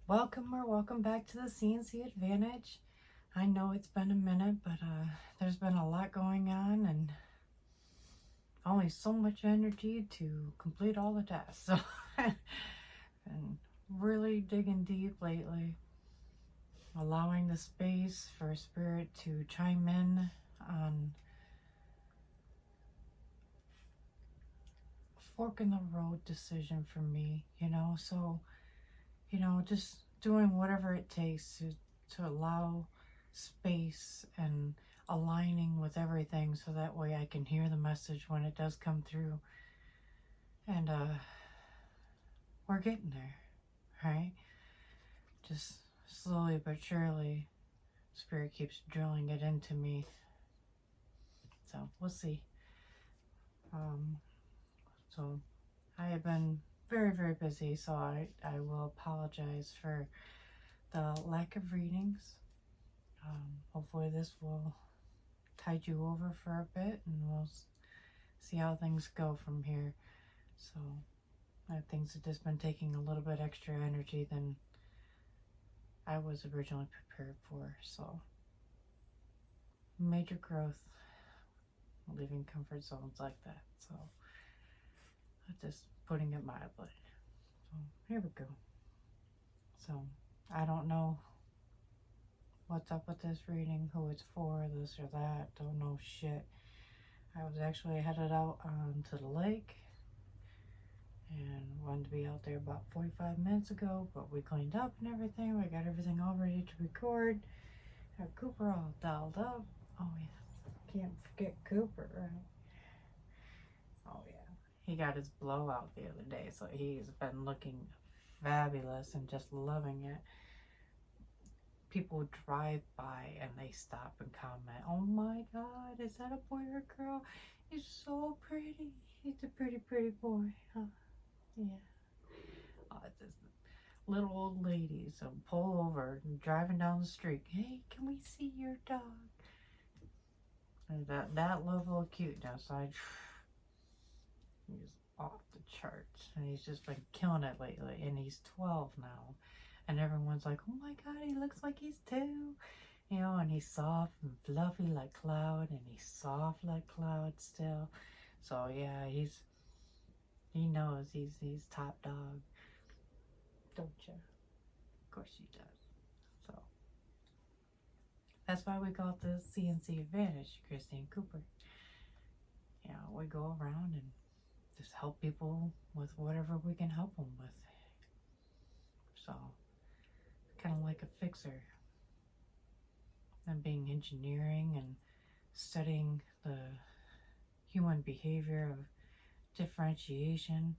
Welcome back to the CNC Advantage. I know it's been a minute, but there's been a lot going on and only so much energy to complete all the tasks. So, and really digging deep lately, allowing the space for Spirit to chime in on fork in the road decision for me, so just doing whatever it takes to allow space and aligning with everything so that way I can hear the message when it does come through. And we're getting there, right? Just slowly but surely, Spirit keeps drilling it into me. So we'll see. So I have been very, very busy, so I will apologize for the lack of readings. Hopefully this will tide you over for a bit, and we'll see how things go from here. So things have just been taking a little bit extra energy than I was originally prepared for. So major growth, leaving comfort zones like that. So just putting it mildly. So here we go. So I don't know what's up with this reading, who it's for, this or that, don't know shit. I was actually headed out onto the lake and wanted to be out there about 45 minutes ago, but we cleaned up and everything. We got everything all ready to record. Have Cooper all dialed up. Oh yeah, can't forget Cooper, right? Oh yeah, he got his blowout the other day, so he's been looking fabulous and just loving it. People drive by and they stop and comment, "Oh my God, is that a boy or a girl? He's so pretty. He's a pretty, pretty boy." Huh? Yeah. Just little old ladies pull over and driving down the street. "Hey, can we see your dog?" And that level of cuteness, he's off the charts, and he's just been killing it lately. And he's 12 now. And everyone's like, "Oh my God, he looks like he's 2. And he's soft and fluffy like Cloud, and he's soft like Cloud still. So yeah, he knows he's top dog. Don't you? Of course he does. So that's why we call it the CNC Advantage, Christine Cooper. We go around and just help people with whatever we can help them with. So kind of like a fixer. And being engineering and studying the human behavior of differentiation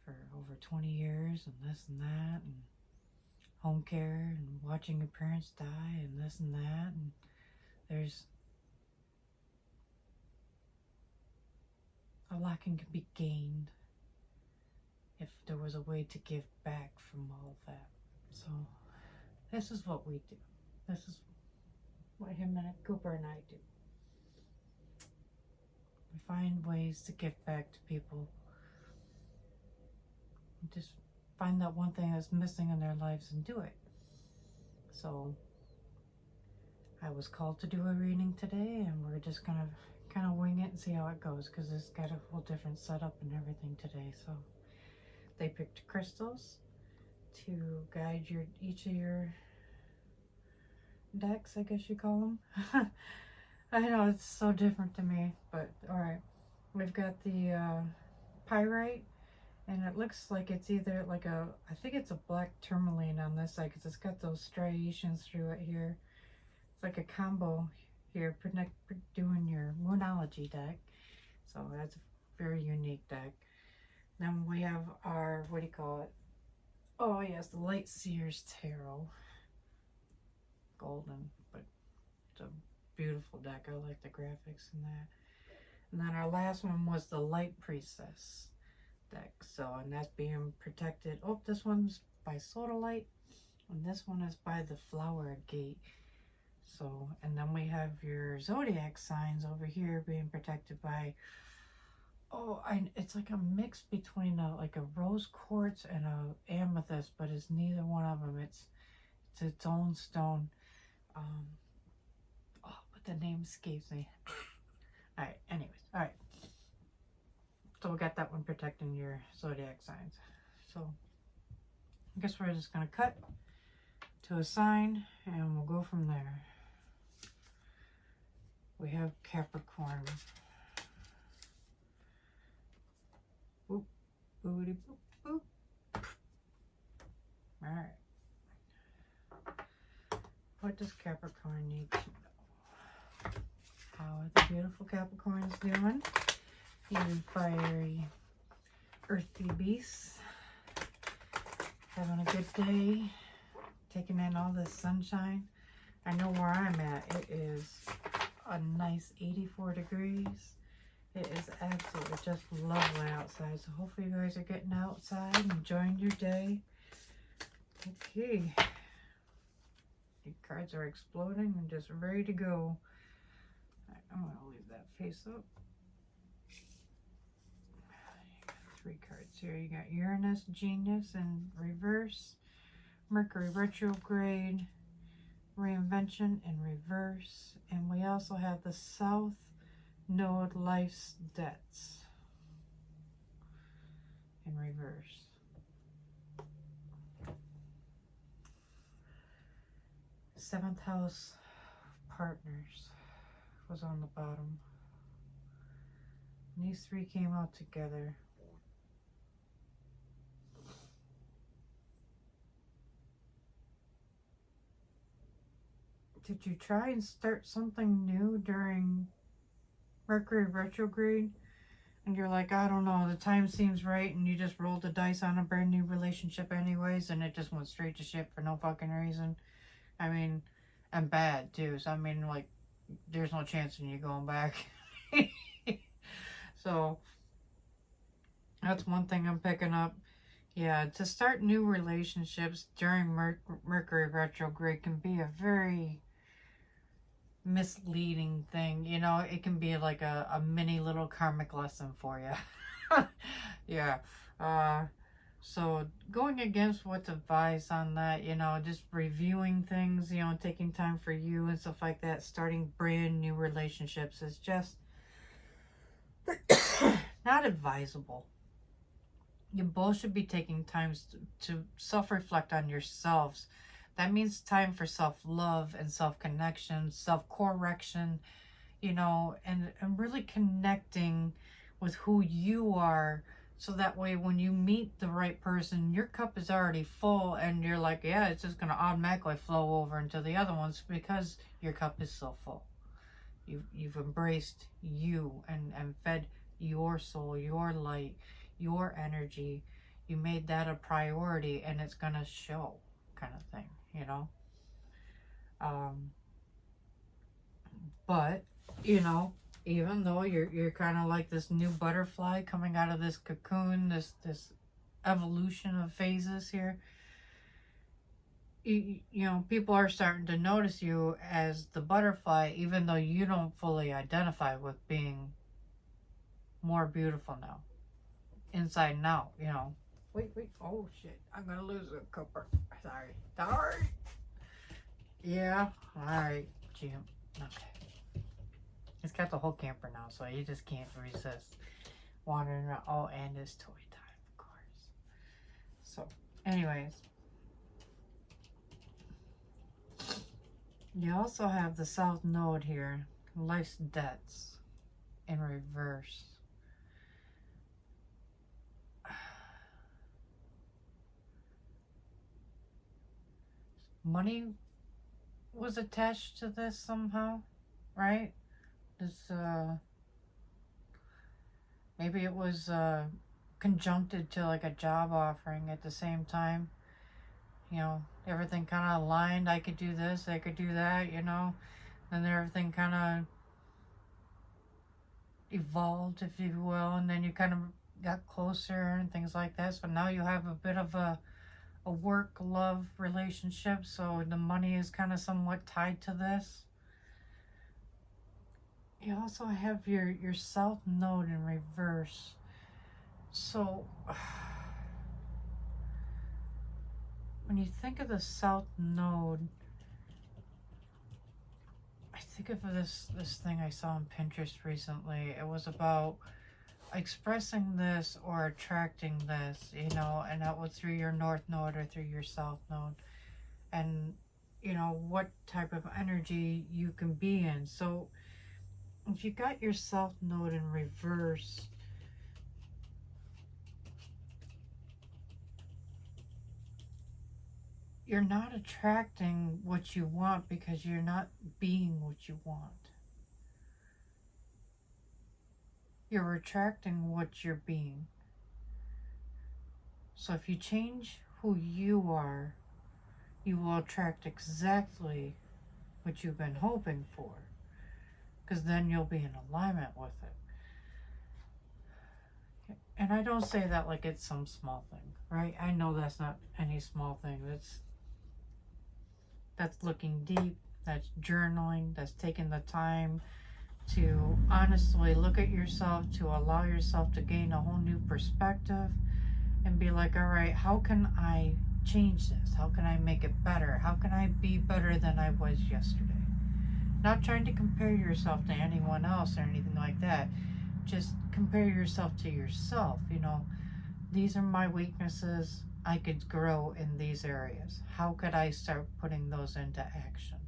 for over 20 years, and this and that, and home care, and watching your parents die, and this and that. And there's a lot can be gained if there was a way to give back from all of that. So this is what we do. This is what him and Cooper and I do. We find ways to give back to people. Just find that one thing that's missing in their lives and do it. So I was called to do a reading today, and we're just gonna kind of wing it and see how it goes, because it's got a whole different setup and everything today. So they picked crystals to guide each of your decks, I guess you call them. I know it's so different to me, but all right. We've got the pyrite, and it looks like it's either like I think it's a black tourmaline on this side, because it's got those striations through it here. It's like a combo here, doing your Moonology deck. So that's a very unique deck. Then we have our, what do you call it? Oh yes, the Light Seers Tarot. Golden, but it's a beautiful deck. I like the graphics in that. And then our last one was the Light Priestess deck. So, and that's being protected. Oh, this one's by Sodalite, and this one is by the Flower Gate. So, and then we have your zodiac signs over here being protected by Oh, it's like a mix between like a rose quartz and a amethyst, but it's neither one of them. It's its own stone. Um, oh, but the name escapes me. All right. Anyways, all right. So we got that one protecting your zodiac signs. So I guess we're just gonna cut to a sign, and we'll go from there. We have Capricorn. Boop, boopity, boop, boop. All right. What does Capricorn need to know? How are the beautiful Capricorns doing? You fiery, earthy beasts. Having a good day. Taking in all this sunshine. I know where I'm at. It is a nice 84 degrees. It is absolutely just lovely outside. So hopefully you guys are getting outside, enjoying your day. Okay. The cards are exploding and just ready to go. Right, I'm going to leave that face up. You got 3 cards here. You got Uranus, Genius in reverse. Mercury retrograde. Reinvention in reverse. And we also have the South Node, Life's Debts in reverse. Seventh house partners was on the bottom. And these 3 came out together. Did you try and start something new during Mercury retrograde? And you're like, I don't know, the time seems right, and you just rolled the dice on a brand new relationship anyways, and it just went straight to shit for no fucking reason. I mean, and bad too. So I mean, like, there's no chance in you going back. So that's one thing I'm picking up. Yeah, to start new relationships during Mercury retrograde can be a very misleading thing. You know, it can be like a mini little karmic lesson for you. Yeah. So going against what's advised on that, you know, just reviewing things, you know, taking time for you and stuff like that, starting brand new relationships is just not advisable. You both should be taking time to self-reflect on yourselves. That means time for self-love and self-connection, self-correction, you know, and really connecting with who you are. So that way when you meet the right person, your cup is already full and you're like, yeah, it's just going to automatically flow over into the other ones because your cup is so full. You've embraced you and fed your soul, your light, your energy. You made that a priority and it's going to show, kind of thing, you know. But, you know, even though you're kind of like this new butterfly coming out of this cocoon, this evolution of phases here, you know, people are starting to notice you as the butterfly, even though you don't fully identify with being more beautiful now, inside and out, you know. Wait, oh shit, I'm gonna lose a copper. Sorry. Yeah, alright, Jim. Okay. He's got the whole camper now, so he just can't resist wandering around. Oh, and his toy time, of course. So, anyways. You also have the South Node here. Life's Debts in reverse. Money was attached to this somehow, right? This, maybe it was conjuncted to like a job offering at the same time. You know, everything kind of aligned. I could do this, I could do that, you know. And then everything kind of evolved, if you will. And then you kind of got closer and things like that. So now you have a bit of a work-love relationship. So the money is kind of somewhat tied to this. You also have your South Node in reverse. So when you think of the South Node, I think of this thing I saw on Pinterest recently. It was about expressing this or attracting this, you know, and that was through your North Node or through your South Node, and you know what type of energy you can be in. So if you got your South Node in reverse, you're not attracting what you want because you're not being what you want. You're attracting what you're being. So if you change who you are, you will attract exactly what you've been hoping for, because then you'll be in alignment with it. And I don't say that like it's some small thing, right? I know that's not any small thing. That's looking deep, that's journaling, that's taking the time to honestly look at yourself, to allow yourself to gain a whole new perspective and be like, all right, how can I change this? How can I make it better? How can I be better than I was yesterday? Not trying to compare yourself to anyone else or anything like that. Just compare yourself to yourself. You know, these are my weaknesses. I could grow in these areas. How could I start putting those into action?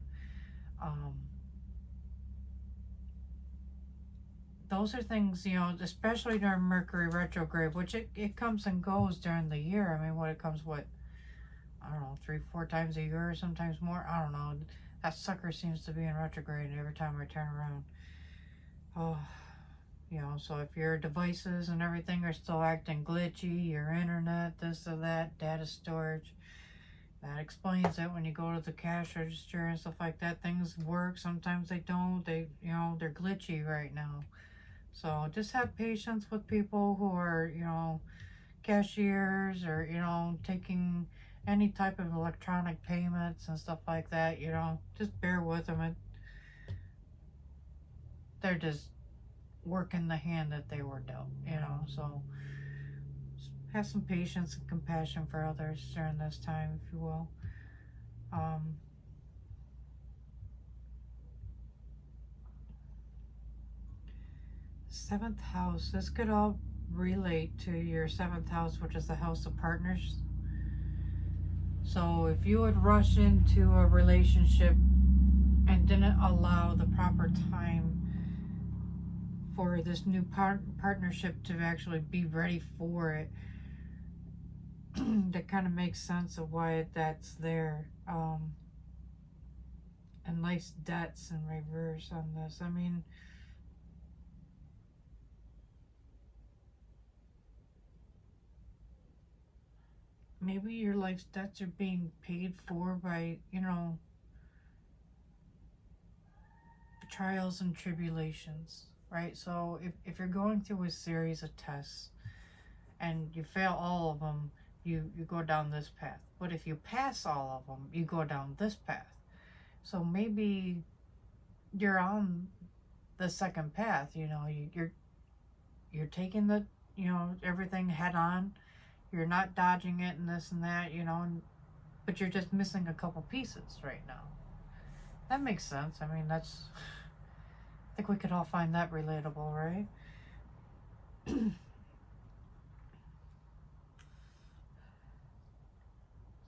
Those are things, you know, especially during Mercury retrograde, which it comes and goes during the year. I mean, what it comes, what, I don't know, 3-4 times a year or sometimes more. I don't know. That sucker seems to be in retrograde every time I turn around. Oh, you know, so if your devices and everything are still acting glitchy, your internet, this or that, data storage, that explains it. When you go to the cash register and stuff like that, things work. Sometimes they don't. You know, they're glitchy right now. So just have patience with people who are, you know, cashiers or, you know, taking any type of electronic payments and stuff like that. You know, just bear with them. They're just working the hand that they were dealt, you know. So have some patience and compassion for others during this time, if you will. Seventh house, this could all relate to your seventh house, which is the house of partners. So if you would rush into a relationship and didn't allow the proper time for this new partnership to actually be ready for it, that kind of makes sense of why that's there. And life's debts in reverse on this. I mean, maybe your life's debts are being paid for by, you know, trials and tribulations, right? So if you're going through a series of tests and you fail all of them, you go down this path. But if you pass all of them, you go down this path. So maybe you're on the second path, you know, you're taking the, you know, everything head on. You're not dodging it and this and that, you know, but you're just missing a couple pieces right now. That makes sense. I mean, I think we could all find that relatable, right?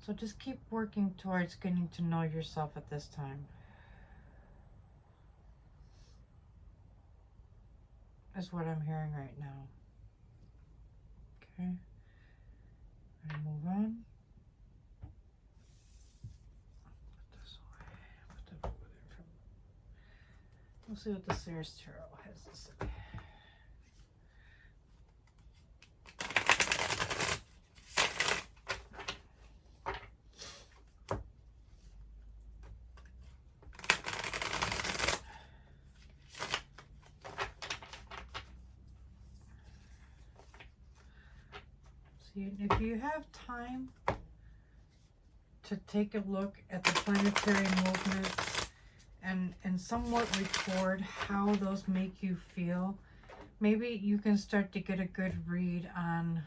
So just keep working towards getting to know yourself at this time. That's what I'm hearing right now. Okay. And move on. Put this away. Put that over there. We'll see what the Sears Tarot has to say. See, if you have time to take a look at the planetary movements and somewhat record how those make you feel. Maybe you can start to get a good read on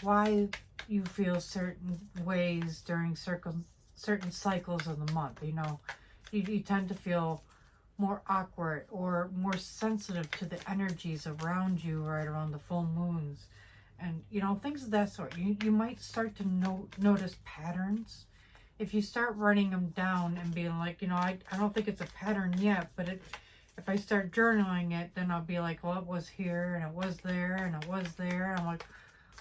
why you feel certain ways during certain cycles of the month. You know, you tend to feel more awkward or more sensitive to the energies around you right around the full moons, and you know, things of that sort. You might start to notice patterns if you start writing them down and being like, you know, I don't think it's a pattern yet, but if I start journaling it, then I'll be like, well, it was here and it was there and it was there. And I'm like,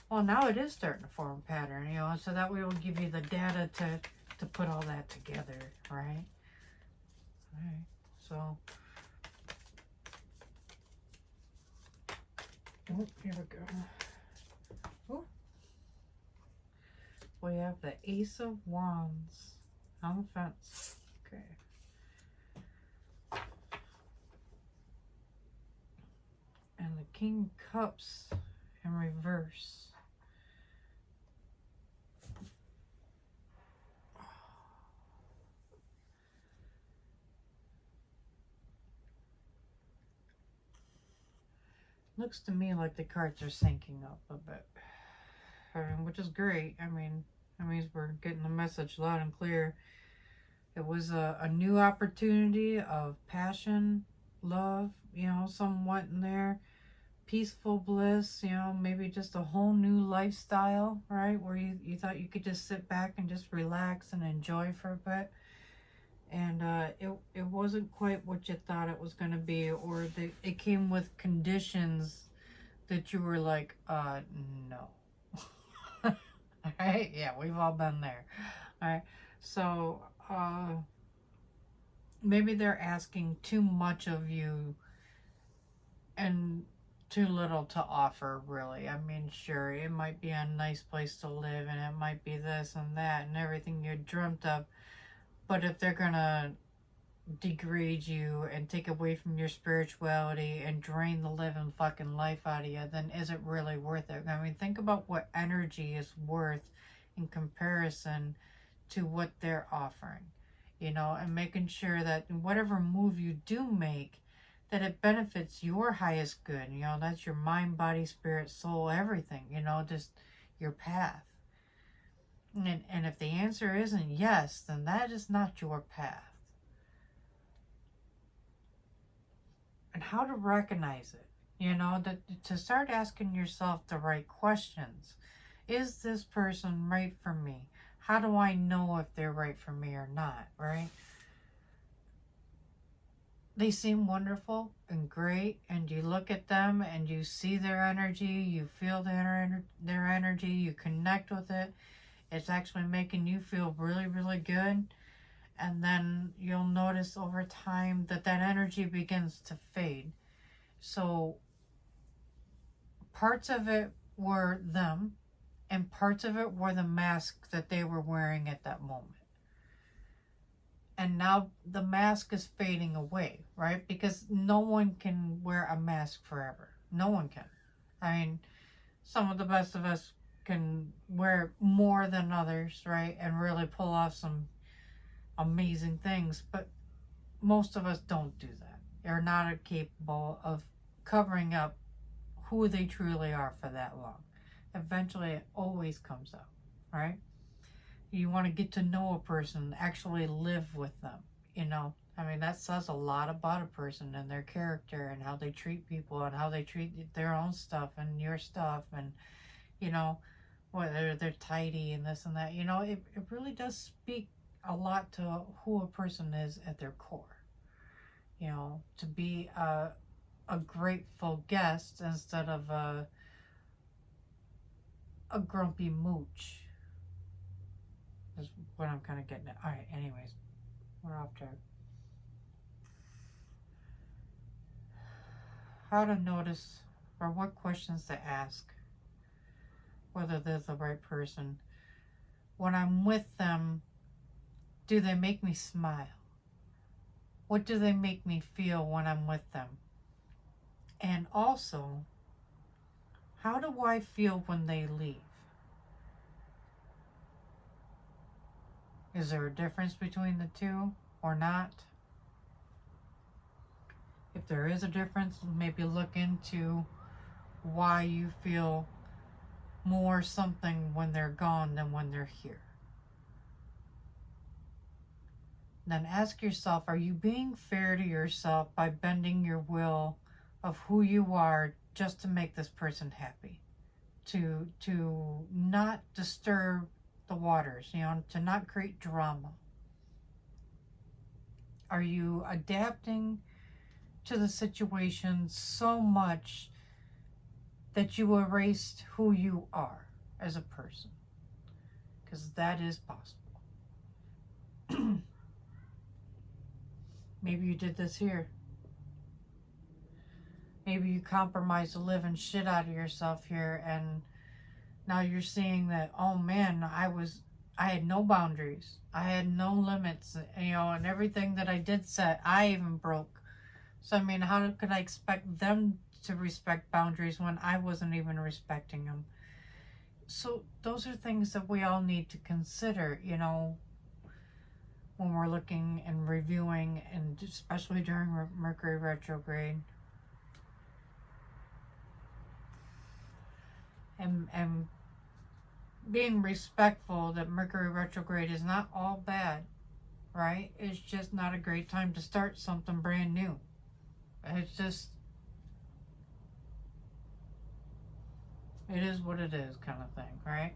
well, now it is starting to form a pattern, you know, so that way will give you the data to put all that together, right? All right, so, oh, here we go. Oh, we have the Ace of Wands on the fence. Okay. And the King of Cups in reverse. Looks to me like the cards are syncing up a bit, which is great. I mean, that means we're getting the message loud and clear. It was a new opportunity of passion, love, you know, somewhat in there. Peaceful bliss, you know, maybe just a whole new lifestyle, right? Where you thought you could just sit back and just relax and enjoy for a bit. And it wasn't quite what you thought it was going to be, or it came with conditions that you were like, no. All right? Yeah, we've all been there. All right? So, maybe they're asking too much of you and too little to offer, really. I mean, sure, it might be a nice place to live, and it might be this and that and everything you dreamt of, but if they're gonna degrade you and take away from your spirituality and drain the living fucking life out of you, then is it really worth it? I mean, think about what energy is worth in comparison to what they're offering, you know, and making sure that whatever move you do make, that it benefits your highest good. You know, that's your mind, body, spirit, soul, everything, you know, just your path. And if the answer isn't yes, then that is not your path. And how to recognize it, you know, to start asking yourself the right questions. Is this person right for me? How do I know if they're right for me or not, right? They seem wonderful and great, and you look at them and you see their energy, you feel their energy, you connect with it. It's actually making you feel really, really good. And then you'll notice over time that energy begins to fade. So parts of it were them, and parts of it were the mask that they were wearing at that moment. And now the mask is fading away, right? Because no one can wear a mask forever. No one can. I mean, some of the best of us can wear more than others, right? And really pull off some amazing things. But most of us don't do that. They're not capable of covering up who they truly are for that long. Eventually, it always comes out, right? You want to get to know a person, actually live with them, you know. I mean, that says a lot about a person and their character and how they treat people and how they treat their own stuff and your stuff, and, you know, whether they're tidy and this and that. You know, it really does speak a lot to who a person is at their core. You know, to be a grateful guest instead of a grumpy mooch is what I'm kind of getting at. All right, anyways, we're off track. How to notice, or what questions to ask, whether they're the right person. When I'm with them, do they make me smile? What do they make me feel when I'm with them? And also, how do I feel when they leave? Is there a difference between the two or not? If there is a difference, maybe look into why you feel more something when they're gone than when they're here. Then ask yourself, are you being fair to yourself by bending your will of who you are just to make this person happy? To not disturb the waters, to not create drama. Are you adapting to the situation so much that you erased who you are as a person? Because that is possible. Maybe you did this here. Maybe you compromised the living shit out of yourself here, and now you're seeing that, oh man, I had no boundaries. I had no limits, and everything that I did set, I even broke. So, I mean, how could I expect them to respect boundaries when I wasn't even respecting them? So those are things that we all need to consider, when we're looking and reviewing, and especially during Mercury retrograde. And being respectful that Mercury retrograde is not all bad, right? It's just not a great time to start something brand new. It's just, it is what it is kind of thing, right?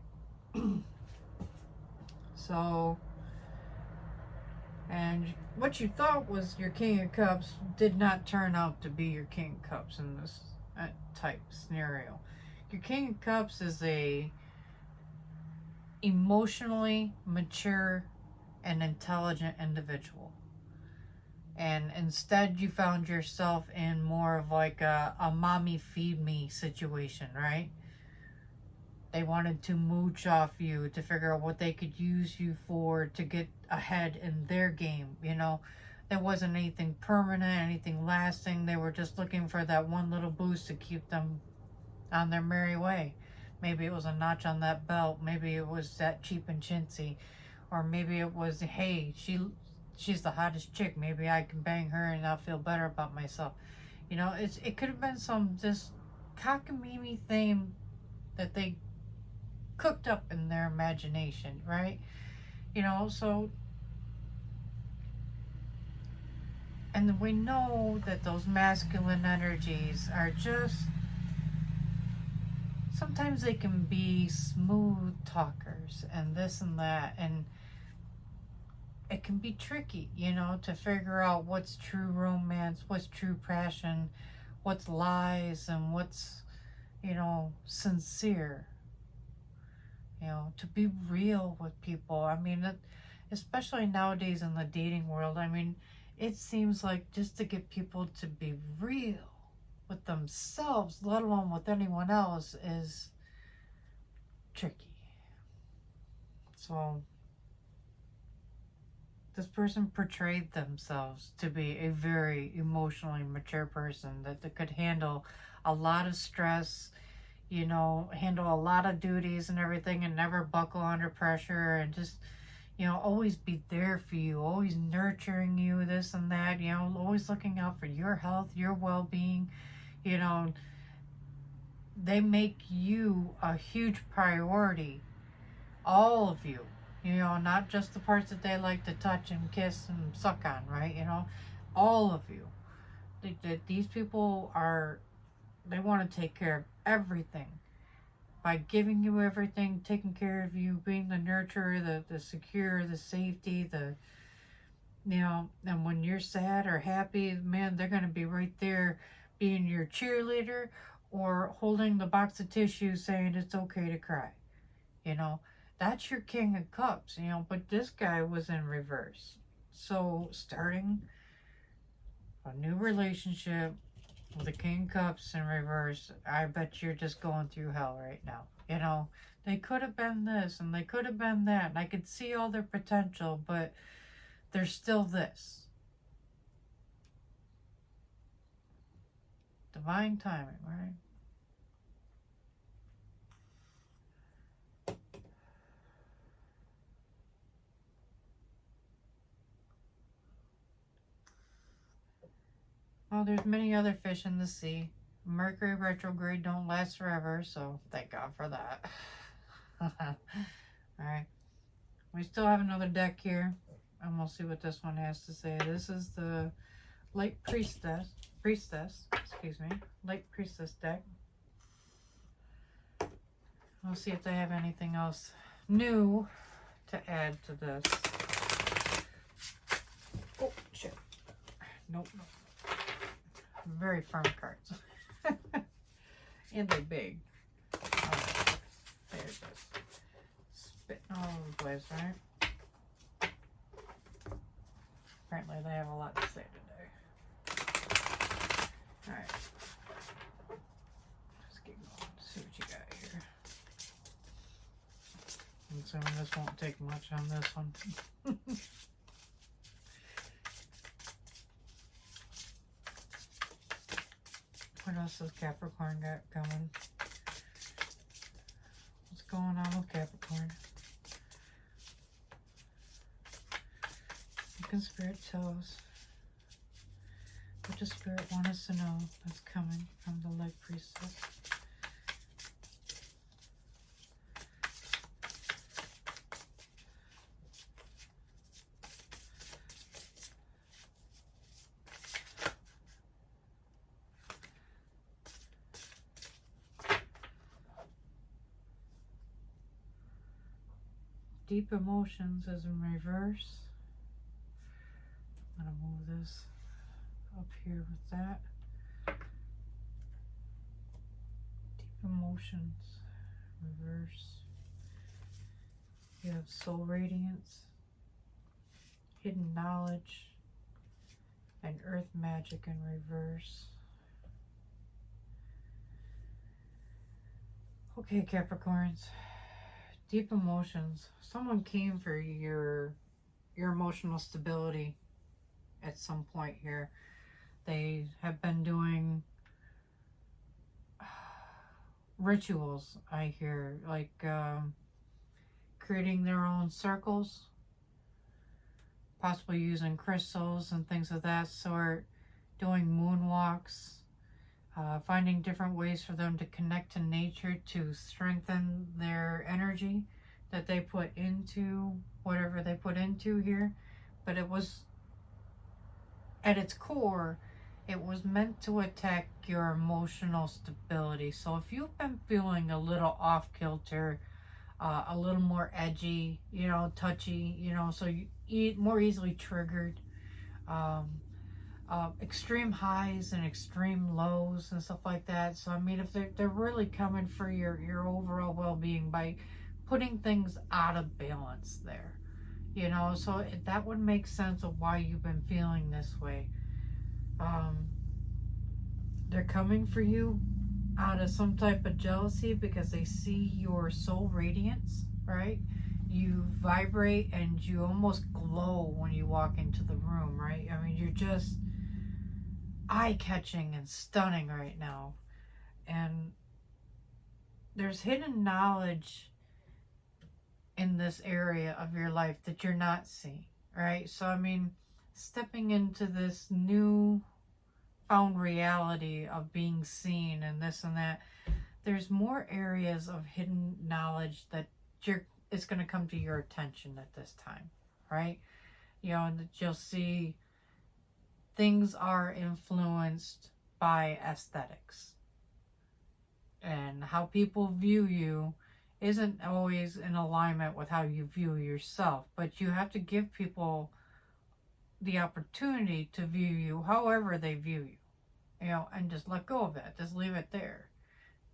So, and what you thought was your King of Cups did not turn out to be your King of Cups in this type scenario. Your King of Cups is a emotionally mature and intelligent individual. And instead you found yourself in more of like a mommy feed me situation, right? They wanted to mooch off you to figure out what they could use you for to get ahead in their game, There wasn't anything permanent, anything lasting. They were just looking for that one little boost to keep them on their merry way. Maybe it was a notch on that belt. Maybe it was that cheap and chintzy. Or maybe it was, hey, she's the hottest chick. Maybe I can bang her and I'll feel better about myself. It could have been some just cockamamie thing that they cooked up in their imagination, right? So, and we know that those masculine energies are just, sometimes they can be smooth talkers and this and that, and it can be tricky, to figure out what's true romance, what's true passion, what's lies, and what's, sincere. To be real with people. I mean, especially nowadays in the dating world, it seems like just to get people to be real with themselves, let alone with anyone else, is tricky. So this person portrayed themselves to be a very emotionally mature person that could handle a lot of stress, handle a lot of duties and everything, and never buckle under pressure, and just, always be there for you, always nurturing you, this and that, always looking out for your health, your well-being. They make you a huge priority, all of you, not just the parts that they like to touch and kiss and suck on, right? All of you. These people they want to take care of everything by giving you everything, taking care of you, being the nurturer, the secure, the safety, and when you're sad or happy, man, they're going to be right there being your cheerleader or holding the box of tissues saying it's okay to cry. That's your King of Cups, but this guy was in reverse. So starting a new relationship with the King of Cups in reverse, I bet you're just going through hell right now. They could have been this and they could have been that, and I could see all their potential, but there's still this. Divine timing, right? Well, there's many other fish in the sea. Mercury retrograde don't last forever, so thank God for that. Alright. We still have another deck here, and we'll see what this one has to say. This is the Light Priestess, Light Priestess deck. We'll see if they have anything else new to add to this. Oh, shit. Nope. Very firm cards. And they're big. Right. There it is. Spitting all over the place, right? Apparently they have a lot to say today. Alright. Let's get going. See what you got here. I'm assuming this won't take much on this one. What else has Capricorn got coming? What's going on with Capricorn? What can Spirit tell us? What does Spirit want us to know that's coming from the Light Priestess? Deep emotions is in reverse. I'm going to move this up here with that. Deep emotions, reverse. You have soul radiance, hidden knowledge, and earth magic in reverse. Okay, Capricorns. Deep emotions. Someone came for your emotional stability at some point here. They have been doing rituals, I hear, like creating their own circles, possibly using crystals and things of that sort, doing moonwalks, finding different ways for them to connect to nature to strengthen their energy that they put into whatever they put into here. But it was, at its core, it was meant to attack your emotional stability. So if you've been feeling a little off kilter, a little more edgy, you know, touchy, you know, so you more easily triggered, extreme highs and extreme lows and stuff like that. So I mean, if they're really coming for your overall well-being by putting things out of balance there, you know, so that would make sense of why you've been feeling this way. They're coming for you out of some type of jealousy because they see your soul radiance, right? You vibrate and you almost glow when you walk into the room, right? I mean, you're just eye-catching and stunning right now. And there's hidden knowledge in this area of your life that you're not seeing, right? So, I mean, stepping into this new found reality of being seen and this and that, there's more areas of hidden knowledge that it's going to come to your attention at this time, right? You know, and that you'll see things are influenced by aesthetics, and how people view you isn't always in alignment with how you view yourself. But you have to give people the opportunity to view you however they view you, you know, and just let go of it. Just leave it there.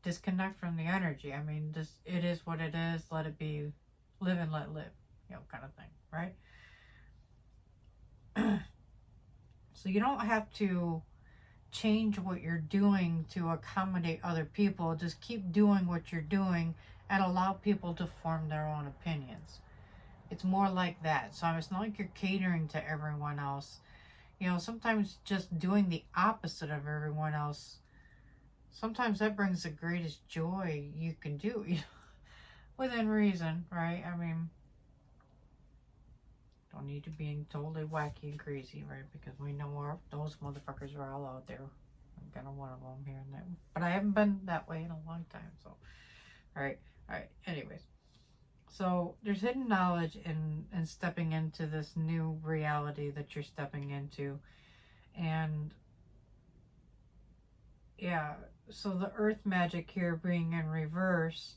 Disconnect from the energy. I mean, just, it is what it is. Let it be. Live and let live, you know, kind of thing, right? So you don't have to change what you're doing to accommodate other people. Just keep doing what you're doing and allow people to form their own opinions. It's more like that. So it's not like you're catering to everyone else. You know, sometimes just doing the opposite of everyone else, sometimes that brings the greatest joy you can do, you know, within reason, right? I mean, do don't need to be totally wacky and crazy, right? Because we know those motherfuckers are all out there. I'm kind of one of them here and there. But I haven't been that way in a long time, so. Alright, anyways. So, there's hidden knowledge in stepping into this new reality that you're stepping into. And, yeah, so the earth magic here being in reverse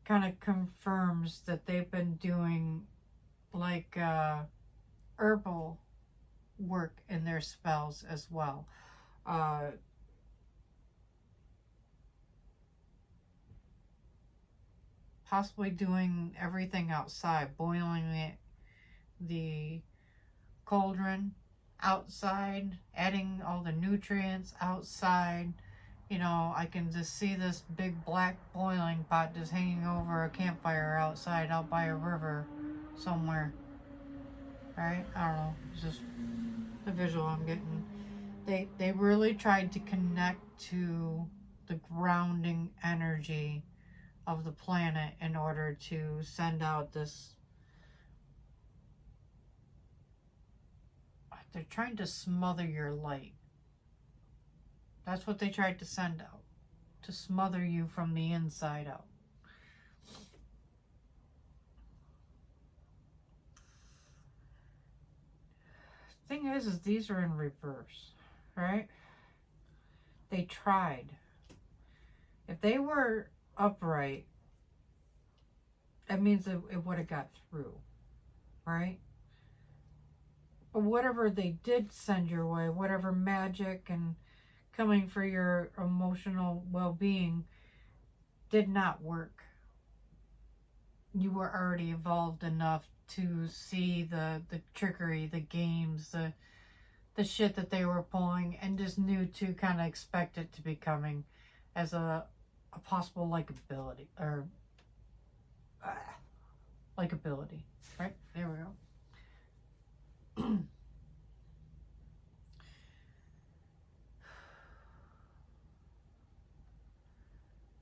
kind of confirms that they've been doing like herbal work in their spells as well. Possibly doing everything outside, boiling the cauldron outside, adding all the nutrients outside. You know, I can just see this big black boiling pot just hanging over a campfire outside out by a river somewhere. Right? I don't know. It's just the visual I'm getting. They really tried to connect to the grounding energy of the planet in order to send out this. They're trying to smother your light. That's what they tried to send out. To smother you from the inside out. Thing is these are in reverse, right? They tried. If they were upright, that means it would have got through, right? But whatever they did send your way, whatever magic and coming for your emotional well-being did not work. You were already evolved enough to see the trickery, the games, the shit that they were pulling, and just knew to kind of expect it to be coming as a possible likability, or likability, right? There we go.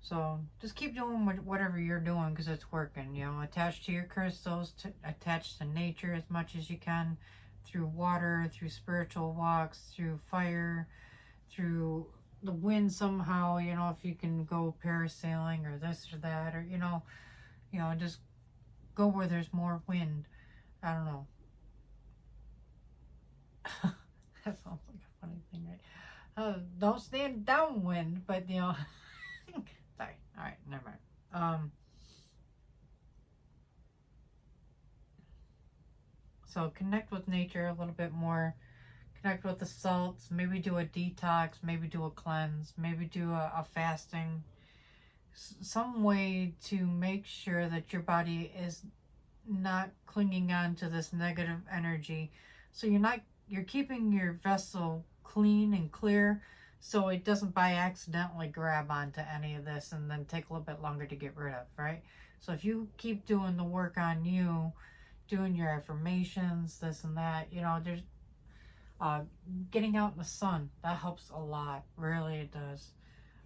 So just keep doing whatever you're doing because it's working. You know, attach to your crystals, attach to nature as much as you can, through water, through spiritual walks, through fire, through the wind somehow. You know, if you can go parasailing or this or that, or you know, just go where there's more wind. I don't know. That sounds like a funny thing, right? Don't stand downwind, but you know. Sorry. All right, never mind. So connect with nature a little bit more. Connect with the salts. Maybe do a detox. Maybe do a cleanse. Maybe do a fasting. Some way to make sure that your body is not clinging on to this negative energy. So you're keeping your vessel clean and clear, so it doesn't by accidentally grab onto any of this and then take a little bit longer to get rid of, right? So if you keep doing the work on you, doing your affirmations, this and that, you know, there's getting out in the sun, that helps a lot. Really, it does.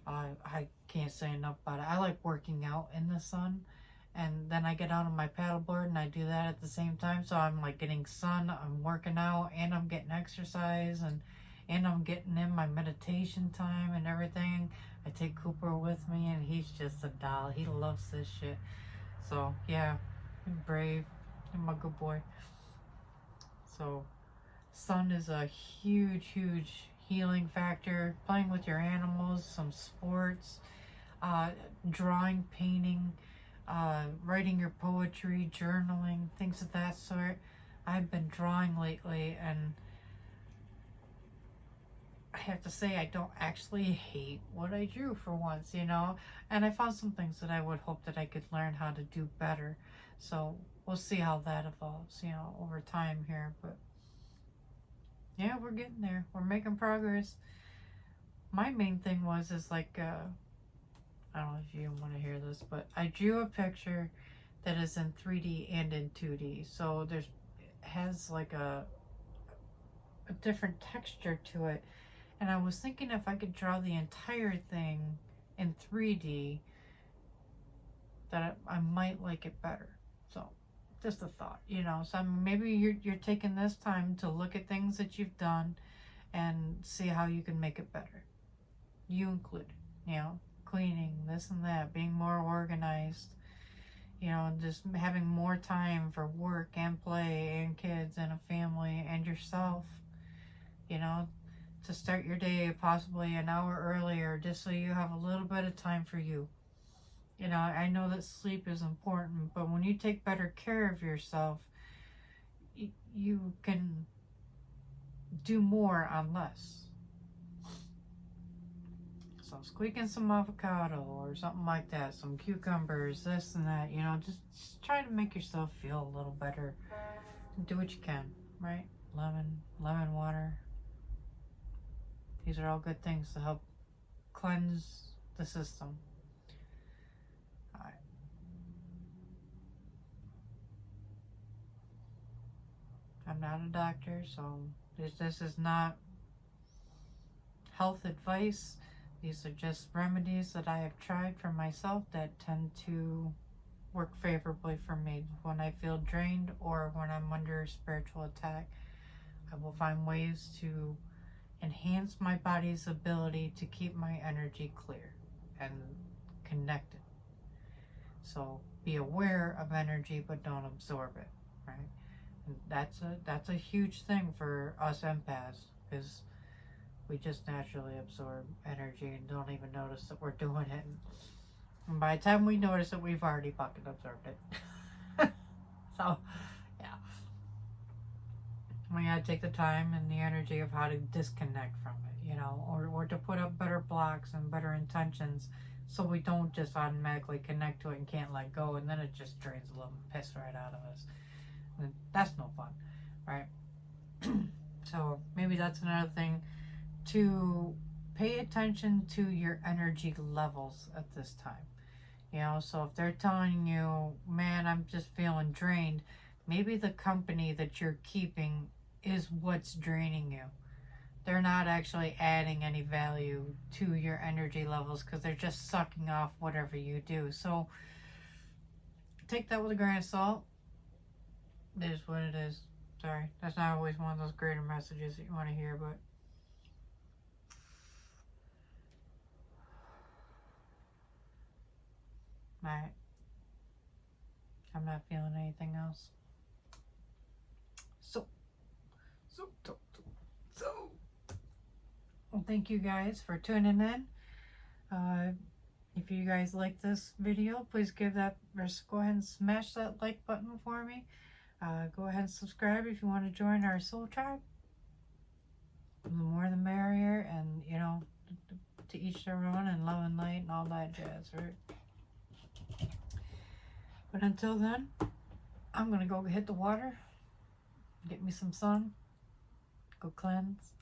I can't say enough about it. I like working out in the sun, and then I get out on my paddleboard and I do that at the same time. So I'm like getting sun, I'm working out, and I'm getting exercise, and I'm getting in my meditation time and everything. I take Cooper with me, and he's just a doll. He loves this shit. So yeah, I'm brave. I'm a good boy. So sun is a huge healing factor. Playing with your animals, some sports, drawing, painting, writing your poetry, journaling, things of that sort. I've been drawing lately, and I have to say I don't actually hate what I drew for once, you know, and I found some things that I would hope that I could learn how to do better. So we'll see how that evolves, you know, over time here. But yeah, we're getting there. We're making progress. My main thing is like, I don't know if you want to hear this, but I drew a picture that is in 3D and in 2D. So it has like a different texture to it. And I was thinking if I could draw the entire thing in 3D, that I might like it better. So Just a thought, you know. So maybe you're taking this time to look at things that you've done and see how you can make it better. You included, you know, cleaning, this and that, being more organized, you know, just having more time for work and play and kids and a family and yourself, you know, to start your day possibly an hour earlier just so you have a little bit of time for you. You know, I know that sleep is important, but when you take better care of yourself, you can do more on less. So squeaking some avocado or something like that, some cucumbers, this and that, you know, just try to make yourself feel a little better. Do what you can, right? Lemon water. These are all good things to help cleanse the system. I'm not a doctor, so this is not health advice. These are just remedies that I have tried for myself that tend to work favorably for me when I feel drained or when I'm under spiritual attack. I will find ways to enhance my body's ability to keep my energy clear and connected. So be aware of energy, but don't absorb it, right? And that's a huge thing for us empaths, because we just naturally absorb energy and don't even notice that we're doing it. And by the time we notice it, we've already fucking absorbed it. So, yeah. We gotta take the time and the energy of how to disconnect from it, you know, or to put up better blocks and better intentions so we don't just automatically connect to it and can't let go, and then it just drains a little piss right out of us. And that's no fun, right? So maybe that's another thing, to pay attention to your energy levels at this time. You know, so if they're telling you, man, I'm just feeling drained, maybe the company that you're keeping is what's draining you. They're not actually adding any value to your energy levels because they're just sucking off whatever you do. So take that with a grain of salt. It is what it is. Sorry, that's not always one of those greater messages that you want to hear, but alright. I'm not feeling anything else. So, well, thank you guys for tuning in. If you guys like this video, please give that, or go ahead and smash that like button for me. Go ahead and subscribe if you want to join our soul tribe. The more the merrier, and you know, to each their own, and love and light and all that jazz, right? But until then, I'm gonna go hit the water, get me some sun, go cleanse,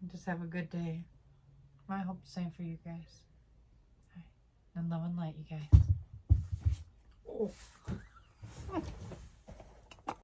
and just have a good day. I hope the same for you guys. All right. And love and light, you guys. Oh.